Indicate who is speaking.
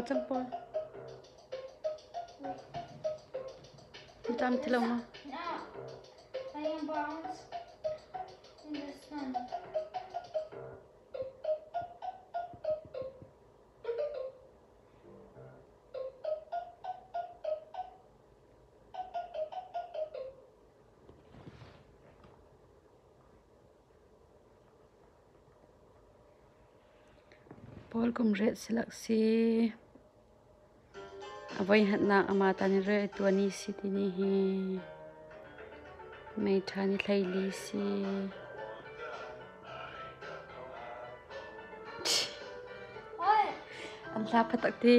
Speaker 1: có chân bò Tam thì lâu mà
Speaker 2: I am bound in the sun.
Speaker 1: Paul kum red seleksi avai hatna amata ni re tuani si tini hi mai thani thaili si
Speaker 2: What?
Speaker 1: Allah patak ti